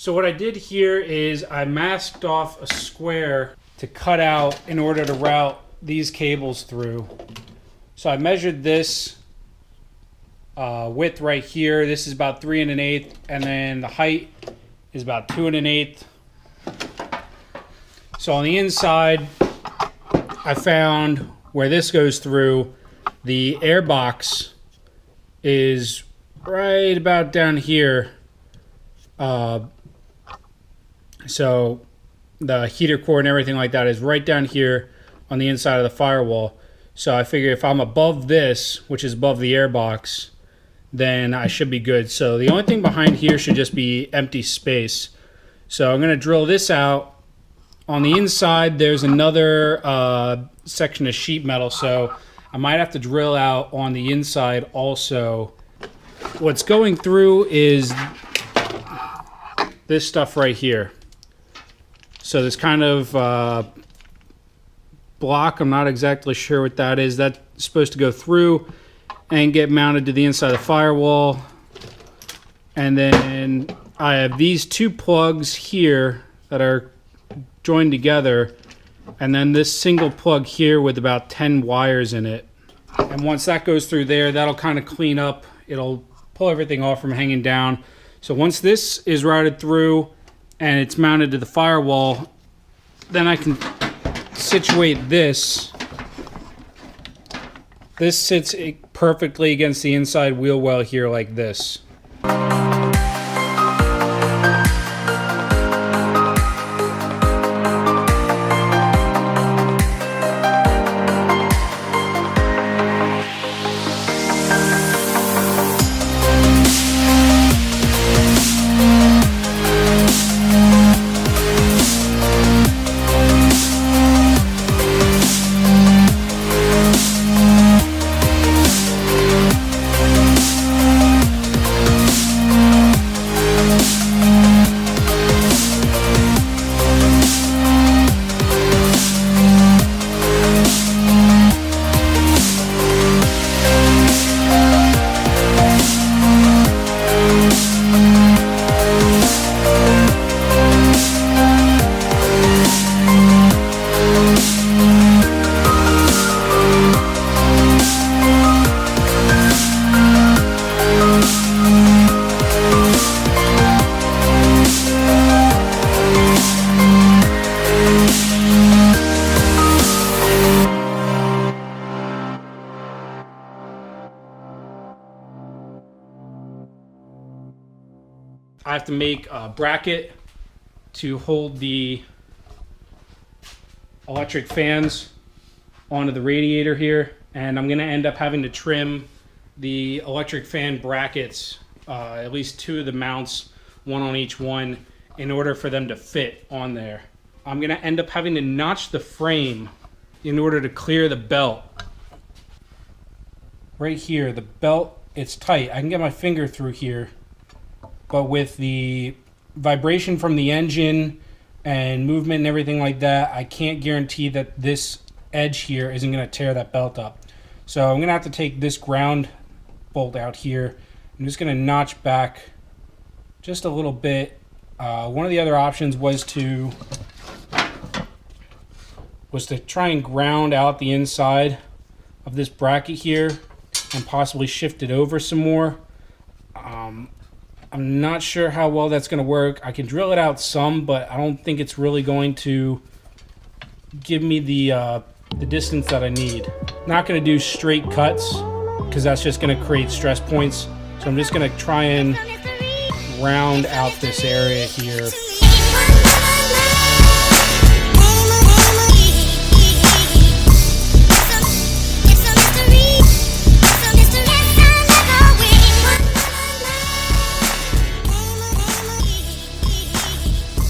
So what I did here is I masked off a square to cut out in order to route these cables through. So I measured this width right here. This is about 3 1/8, and then the height is about 2 1/8. So on the inside, I found where this goes through, the air box is right about down here. So the heater cord and everything like that is right down here on the inside of the firewall. So I figure if I'm above this, which is above the air box, then I should be good. So the only thing behind here should just be empty space. So I'm going to drill this out. On the inside, there's another section of sheet metal, so I might have to drill out on the inside also. What's going through is this stuff right here. So this kind of block, I'm not exactly sure what that is. That's supposed to go through and get mounted to the inside of the firewall. And then I have these two plugs here that are joined together, and then this single plug here with about 10 wires in it. And once that goes through there, that'll kind of clean up. It'll pull everything off from hanging down. So once this is routed through and it's mounted to the firewall, then I can situate this. This sits perfectly against the inside wheel well here like this. I have to make a bracket to hold the electric fans onto the radiator here, and I'm going to end up having to trim the electric fan brackets, at least 2 of the mounts, 1 on each one, in order for them to fit on there. I'm going to end up having to notch the frame in order to clear the belt. Right here, the belt, it's tight. I can get my finger through here. But with the vibration from the engine and movement and everything like that, I can't guarantee that this edge here isn't going to tear that belt up. So I'm going to have to take this ground bolt out here. I'm just going to notch back just a little bit. One of the other options was to try and ground out the inside of this bracket here and possibly shift it over some more. I'm not sure how well that's going to work. I can drill it out some, but I don't think it's really going to give me the distance that I need. Not going to do straight cuts because that's just going to create stress points. So I'm just going to try and round out this area here.